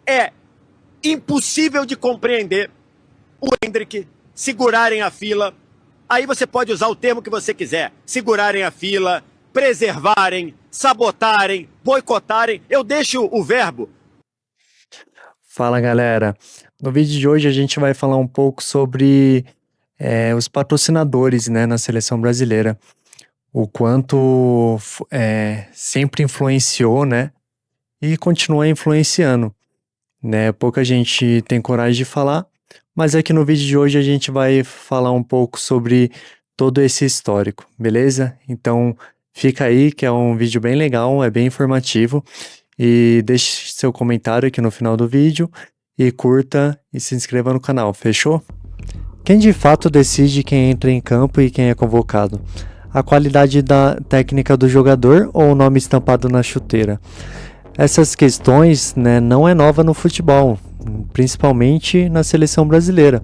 É impossível de compreender o Endrick segurarem a fila. Aí você pode usar o termo que você quiser. Segurarem a fila, preservarem, sabotarem, boicotarem. Eu deixo o verbo. Fala, galera. No vídeo de hoje a gente vai falar um pouco sobre os patrocinadores, né, na seleção brasileira. O quanto sempre influenciou, né, e continua influenciando, né? Pouca gente tem coragem de falar, mas aqui no vídeo de hoje a gente vai falar um pouco sobre todo esse histórico, beleza? Então fica aí que é um vídeo bem legal, é bem informativo, e deixe seu comentário aqui no final do vídeo, e curta e se inscreva no canal, fechou? Quem de fato decide quem entra em campo e quem é convocado? A qualidade da técnica do jogador ou o nome estampado na chuteira? Essas questões, né, não é nova no futebol, principalmente na seleção brasileira.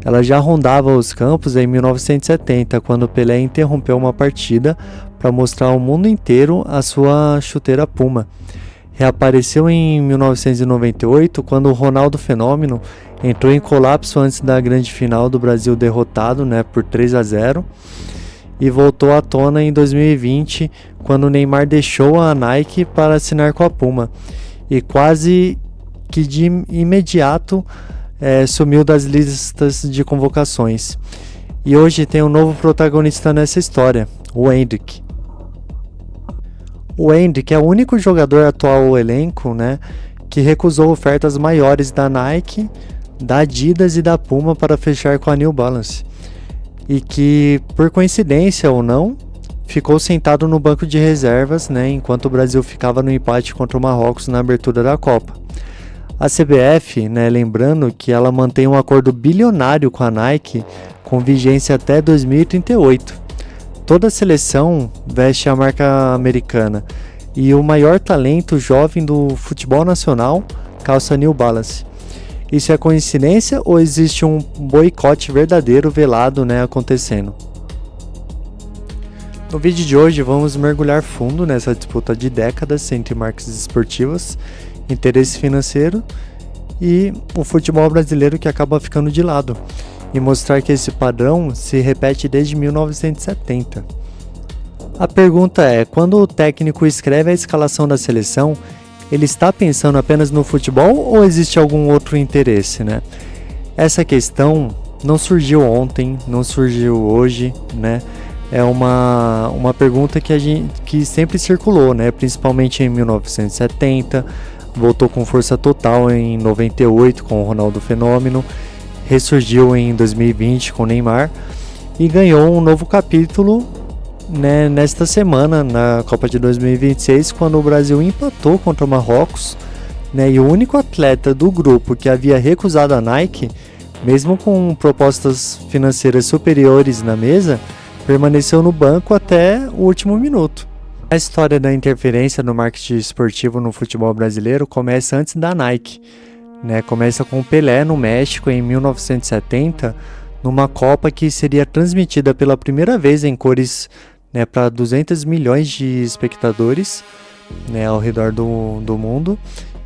Ela já rondava os campos em 1970, quando Pelé interrompeu uma partida para mostrar ao mundo inteiro a sua chuteira Puma. Reapareceu em 1998, quando o Ronaldo Fenômeno entrou em colapso antes da grande final do Brasil derrotado, né, por 3-0. E voltou à tona em 2020, quando o Neymar deixou a Nike para assinar com a Puma. E quase que de imediato sumiu das listas de convocações. E hoje tem um novo protagonista nessa história, o Endrick. O Endrick é o único jogador atual ao elenco, né, que recusou ofertas maiores da Nike, da Adidas e da Puma para fechar com a New Balance. E que, por coincidência ou não, ficou sentado no banco de reservas, né, enquanto o Brasil ficava no empate contra o Marrocos na abertura da Copa. A CBF, né, lembrando que ela mantém um acordo bilionário com a Nike, com vigência até 2038. Toda a seleção veste a marca americana, e o maior talento jovem do futebol nacional calça New Balance. Isso é coincidência ou existe um boicote verdadeiro velado, né, acontecendo? No vídeo de hoje vamos mergulhar fundo nessa disputa de décadas entre marcas esportivas, interesse financeiro e o futebol brasileiro que acaba ficando de lado, e mostrar que esse padrão se repete desde 1970. A pergunta é, quando o técnico escreve a escalação da seleção, ele está pensando apenas no futebol ou existe algum outro interesse, né? Essa questão não surgiu ontem, não surgiu hoje, né? É uma pergunta que sempre circulou, né? Principalmente em 1970, voltou com força total em 98 com o Ronaldo Fenômeno, ressurgiu em 2020 com o Neymar e ganhou um novo capítulo, né, nesta semana na Copa de 2026, quando o Brasil empatou contra o Marrocos, né, e o único atleta do grupo que havia recusado a Nike, mesmo com propostas financeiras superiores na mesa, permaneceu no banco até o último minuto. A história da interferência no marketing esportivo no futebol brasileiro começa antes da Nike, né, começa com o Pelé no México em 1970, numa Copa que seria transmitida pela primeira vez em cores, né, para 200 milhões de espectadores, né, ao redor do mundo.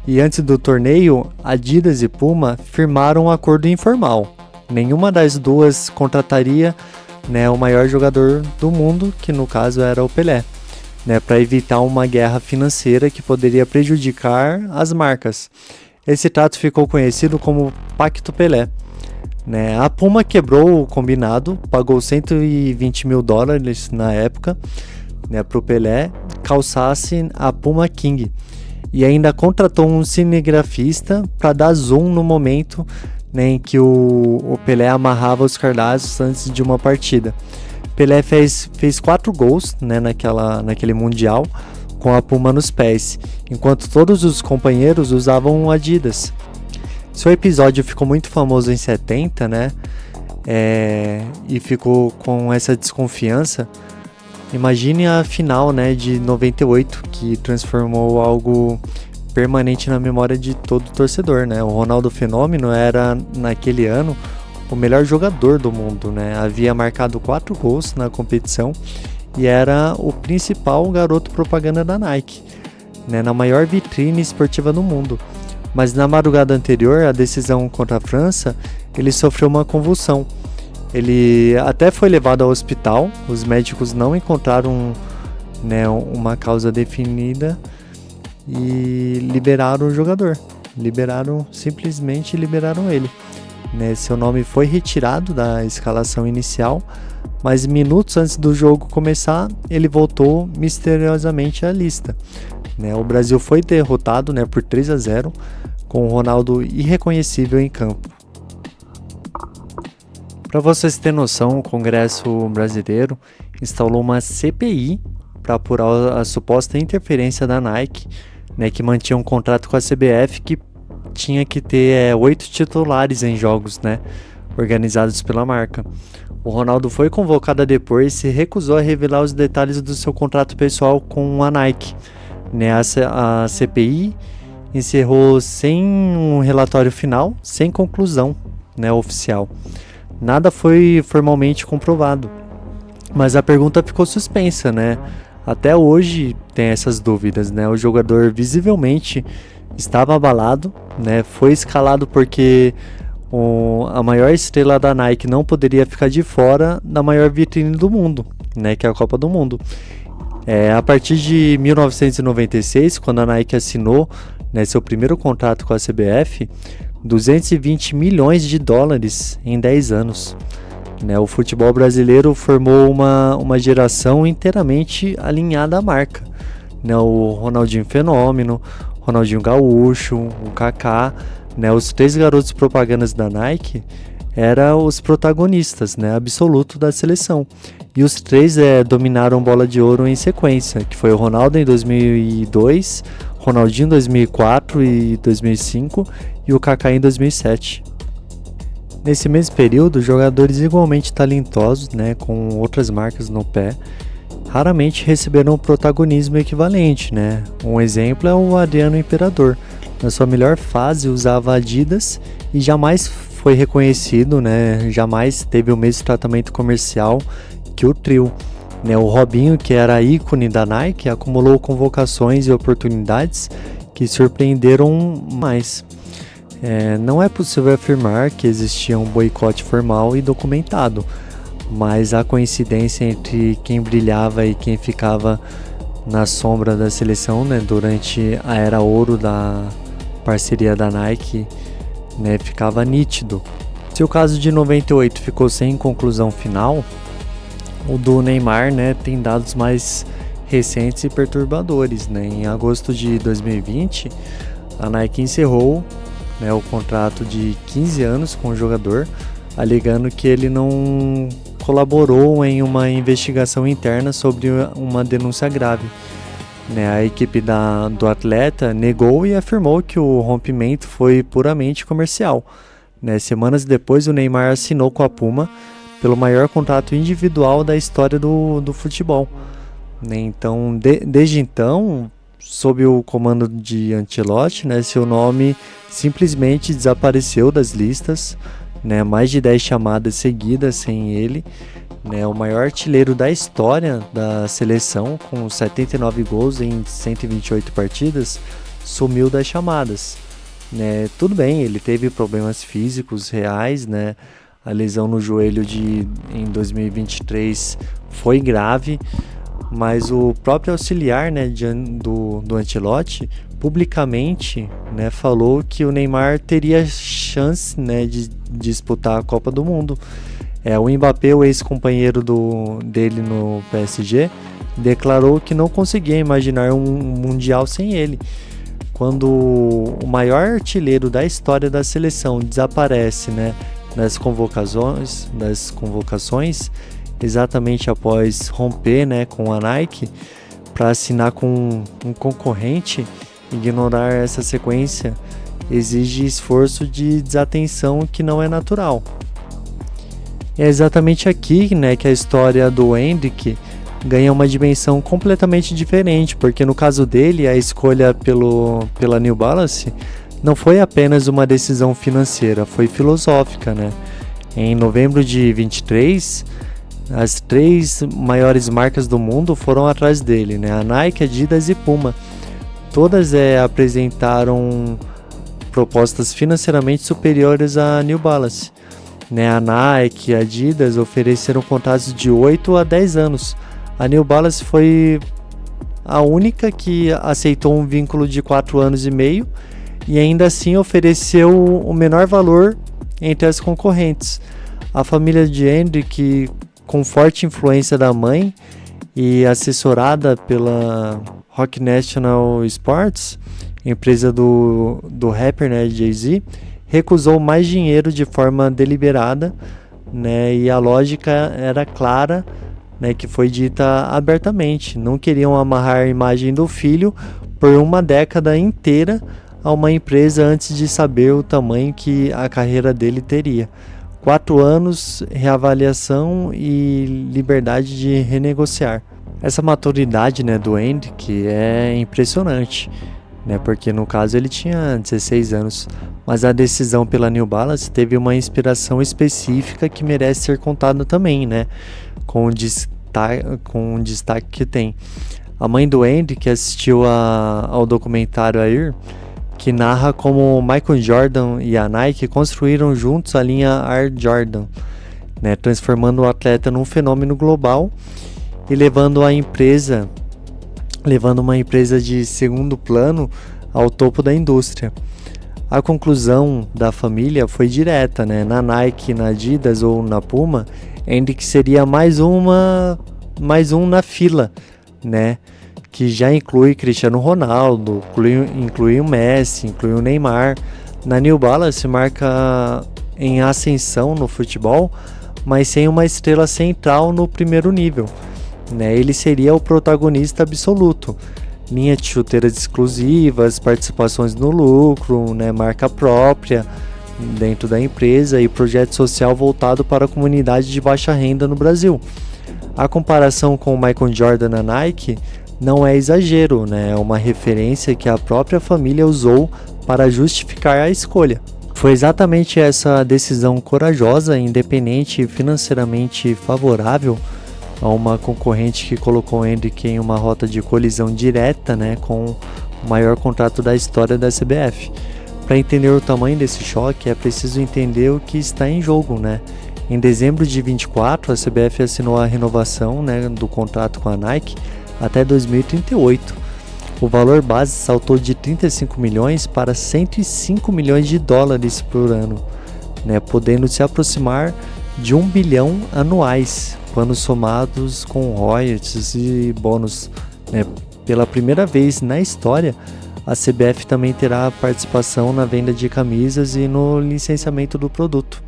E antes do torneio, Adidas e Puma firmaram um acordo informal. Nenhuma das duas contrataria, né, o maior jogador do mundo, que no caso era o Pelé, né, para evitar uma guerra financeira que poderia prejudicar as marcas. Esse trato ficou conhecido como Pacto Pelé. Né? A Puma quebrou o combinado, pagou $120 mil na época, né, para o Pelé calçasse a Puma King, e ainda contratou um cinegrafista para dar zoom no momento, né, em que o Pelé amarrava os cardaços antes de uma partida. Pelé fez 4 gols, né, naquele Mundial com a Puma nos pés, enquanto todos os companheiros usavam Adidas. Seu episódio ficou muito famoso em 70, né? E ficou com essa desconfiança. Imagine a final, né, de 98, que transformou algo permanente na memória de todo torcedor, né? O Ronaldo Fenômeno era, naquele ano, o melhor jogador do mundo, né? Havia marcado 4 gols na competição e era o principal garoto propaganda da Nike, né, na maior vitrine esportiva do mundo. mas na madrugada anterior à decisão contra a França, ele sofreu uma convulsão. Ele até foi levado ao hospital, os médicos não encontraram, né, uma causa definida e liberaram o jogador. Simplesmente liberaram ele. Né, seu nome foi retirado da escalação inicial, mas minutos antes do jogo começar, ele voltou misteriosamente à lista. Né, o Brasil foi derrotado, né, por 3-0, com o Ronaldo irreconhecível em campo. Para vocês terem noção, o Congresso Brasileiro instalou uma CPI para apurar a suposta interferência da Nike, né, que mantinha um contrato com a CBF que tinha que ter 8 titulares em jogos, né, organizados pela marca. O Ronaldo foi convocado a depor e se recusou a revelar os detalhes do seu contrato pessoal com a Nike. Né, a CPI encerrou sem um relatório final, sem conclusão, né, oficial. Nada foi formalmente comprovado, mas a pergunta ficou suspensa, né? Até hoje tem essas dúvidas, né? O jogador visivelmente estava abalado, né? Foi escalado porque a maior estrela da Nike não poderia ficar de fora da maior vitrine do mundo, né? Que é a Copa do Mundo. A partir de 1996, quando a Nike assinou, né, seu primeiro contrato com a CBF, 220 milhões de dólares em 10 anos. Né, o futebol brasileiro formou uma geração inteiramente alinhada à marca. Né, o Ronaldinho Fenômeno, Ronaldinho Gaúcho, o Kaká, né, os 3 garotos propagandas da Nike eram os protagonistas, né, absoluto da seleção. E os 3 dominaram bola de ouro em sequência, que foi o Ronaldo em 2002, Ronaldinho em 2004 e 2005 e o Kaká em 2007. Nesse mesmo período, jogadores igualmente talentosos, né, com outras marcas no pé, raramente receberam um protagonismo equivalente. Né? Um exemplo é o Adriano Imperador. Na sua melhor fase usava Adidas e jamais foi reconhecido, né, jamais teve o mesmo tratamento comercial que o trio. Né, o Robinho, que era ícone da Nike, acumulou convocações e oportunidades que surpreenderam mais. Não é possível afirmar que existia um boicote formal e documentado, mas a coincidência entre quem brilhava e quem ficava na sombra da seleção, né, durante a era ouro da parceria da Nike, né, ficava nítido. Se o caso de 98 ficou sem conclusão final, o do Neymar, né, tem dados mais recentes e perturbadores. Né? Em agosto de 2020, a Nike encerrou, né, o contrato de 15 anos com o jogador, alegando que ele não colaborou em uma investigação interna sobre uma denúncia grave. Né? A equipe do atleta negou e afirmou que o rompimento foi puramente comercial. Né? Semanas depois, o Neymar assinou com a Puma pelo maior contrato individual da história do futebol. Né? Então, desde então, sob o comando de Ancelotti, né, seu nome simplesmente desapareceu das listas. Né? Mais de 10 chamadas seguidas sem ele. Né? O maior artilheiro da história da seleção, com 79 gols em 128 partidas, sumiu das chamadas. Né? Tudo bem, ele teve problemas físicos reais, né? A lesão no joelho em 2023 foi grave, mas o próprio auxiliar, né, do Ancelotti publicamente, né, falou que o Neymar teria chance, né, de disputar a Copa do Mundo. O Mbappé, o ex-companheiro dele no PSG, declarou que não conseguia imaginar um Mundial sem ele. Quando o maior artilheiro da história da seleção desaparece, né, das convocações, exatamente após romper, né, com a Nike para assinar com um concorrente, ignorar essa sequência exige esforço de desatenção que não é natural. É exatamente aqui, né, que a história do Hendrick ganha uma dimensão completamente diferente, porque no caso dele, a escolha pela New Balance não foi apenas uma decisão financeira, foi filosófica. Né? Em novembro de 23, as 3 maiores marcas do mundo foram atrás dele, né? A Nike, Adidas e Puma. Todas apresentaram propostas financeiramente superiores à New Balance. A Nike e a Adidas ofereceram contratos de 8 a 10 anos. A New Balance foi a única que aceitou um vínculo de 4 anos e meio e ainda assim ofereceu o menor valor entre as concorrentes. A família de Hendrick, com forte influência da mãe e assessorada pela Rock National Sports, empresa do rapper, Jay-Z, recusou mais dinheiro de forma deliberada, e a lógica era clara, que foi dita abertamente. Não queriam amarrar a imagem do filho por uma década inteira a uma empresa antes de saber o tamanho que a carreira dele teria. 4 anos, reavaliação e liberdade de renegociar. Essa maturidade, do Hendrick é impressionante, porque no caso ele tinha 16 anos, mas a decisão pela New Balance teve uma inspiração específica que merece ser contada também, com o destaque que tem. A mãe do Hendrick assistiu ao documentário Air, que narra como Michael Jordan e a Nike construíram juntos a linha Air Jordan, transformando o atleta num fenômeno global e levando uma empresa de segundo plano ao topo da indústria. A conclusão da família foi direta, na Nike, na Adidas ou na Puma, Hendrick seria mais um na fila, que já inclui Cristiano Ronaldo, inclui o Messi, inclui o Neymar. Na New Balance marca em ascensão no futebol, mas sem uma estrela central no primeiro nível. Ele seria o protagonista absoluto. Linha de chuteiras exclusivas, participações no lucro, marca própria dentro da empresa e projeto social voltado para a comunidade de baixa renda no Brasil. A comparação com o Michael Jordan na Nike não é exagero, é uma referência que a própria família usou para justificar a escolha. Foi exatamente essa decisão corajosa, independente e financeiramente favorável a uma concorrente que colocou o Hendrick em uma rota de colisão direta, com o maior contrato da história da CBF. Para entender o tamanho desse choque, é preciso entender o que está em jogo, Em dezembro de 24, a CBF assinou a renovação, do contrato com a Nike até 2038. O valor base saltou de 35 milhões para 105 milhões de dólares por ano, podendo se aproximar de 1 bilhão anuais, quando somados com royalties e bônus. Pela primeira vez na história, a CBF também terá participação na venda de camisas e no licenciamento do produto.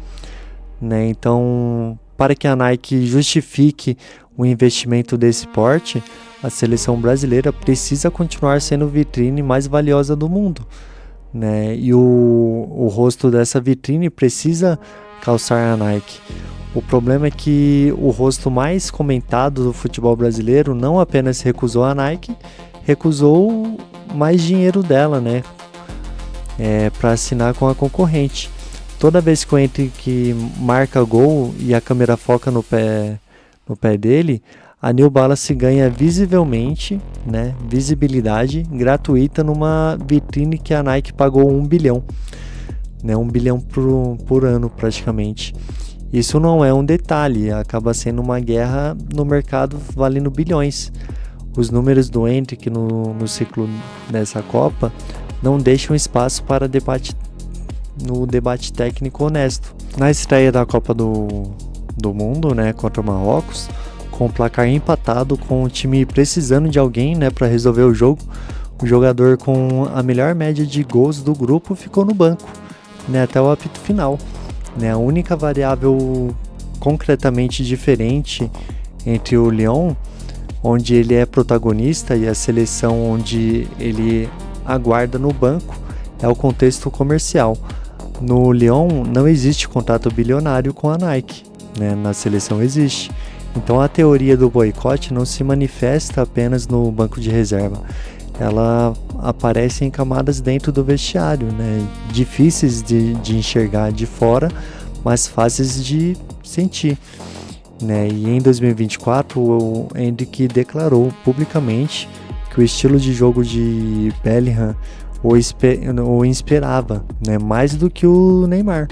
Então, para que a Nike justifique um investimento desse porte, a seleção brasileira precisa continuar sendo a vitrine mais valiosa do mundo, E o rosto dessa vitrine precisa calçar a Nike. O problema é que o rosto mais comentado do futebol brasileiro não apenas recusou a Nike, recusou mais dinheiro dela, para assinar com a concorrente. Toda vez que o Hendrick marca gol e a câmera foca no pé dele, a New Balance ganha visibilidade gratuita numa vitrine que a Nike pagou 1 bilhão, 1 bilhão por ano praticamente. Isso não é um detalhe, acaba sendo uma guerra no mercado valendo bilhões. Os números do Hendrick no ciclo dessa Copa não deixam espaço para debate técnico honesto. Na estreia da Copa do Mundo, contra o Marrocos, com o placar empatado, com o time precisando de alguém, para resolver o jogo, o jogador com a melhor média de gols do grupo ficou no banco, até o apito final. A única variável concretamente diferente entre o Lyon, onde ele é protagonista, e a seleção onde ele aguarda no banco, é o contexto comercial. No Lyon não existe contrato bilionário com a Nike, na seleção existe. Então a teoria do boicote não se manifesta apenas no banco de reserva. Ela aparece em camadas dentro do vestiário, difíceis de enxergar de fora, mas fáceis de sentir. E em 2024, o Hendrick declarou publicamente que o estilo de jogo de Bellingham, ou inspirava, né? Mais do que o Neymar,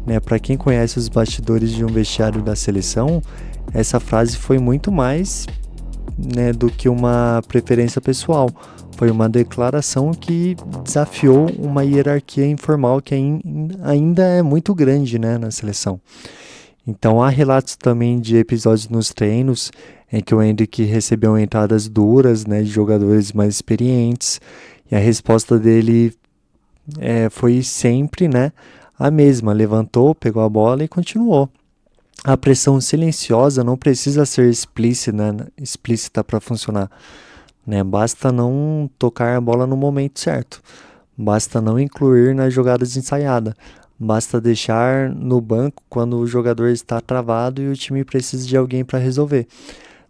né? Para quem conhece os bastidores de um vestiário da seleção, essa frase foi muito mais, né, do que uma preferência pessoal. Foi uma declaração que desafiou uma hierarquia informal que ainda é muito grande, né, na seleção. Então há relatos também de episódios nos treinos em que o Endrick recebeu entradas duras, né, de jogadores mais experientes, e a resposta dele foi sempre, né, a mesma: levantou, pegou a bola e continuou. A pressão silenciosa não precisa ser explícita para funcionar, né? Basta não tocar a bola no momento certo, basta não incluir nas jogadas ensaiadas, basta deixar no banco quando o jogador está travado e o time precisa de alguém para resolver.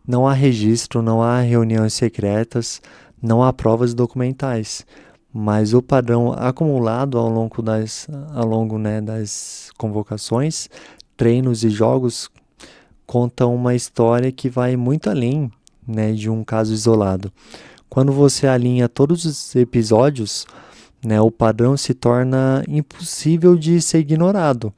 Não há registro, não há reuniões secretas, não há provas documentais, mas o padrão acumulado ao longo das convocações, treinos e jogos conta uma história que vai muito além, né, de um caso isolado. Quando você alinha todos os episódios, né, o padrão se torna impossível de ser ignorado.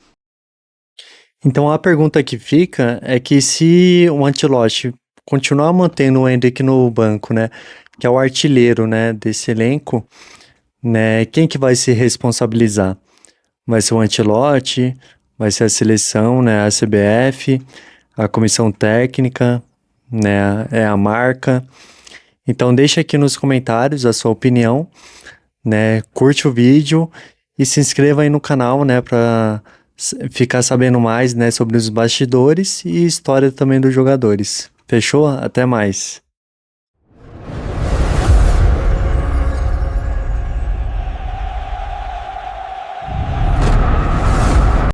Então a pergunta que fica é que se o Ancelotti continuar mantendo o Endrick no banco, né, que é o artilheiro, né, desse elenco, né, quem que vai se responsabilizar? Vai ser o Ancelotti? Vai ser a seleção, né, a CBF, a comissão técnica, né, a marca? Então deixa aqui nos comentários a sua opinião, né, curte o vídeo e se inscreva aí no canal, né, para ficar sabendo mais, né, sobre os bastidores e história também dos jogadores. Fechou? Até mais!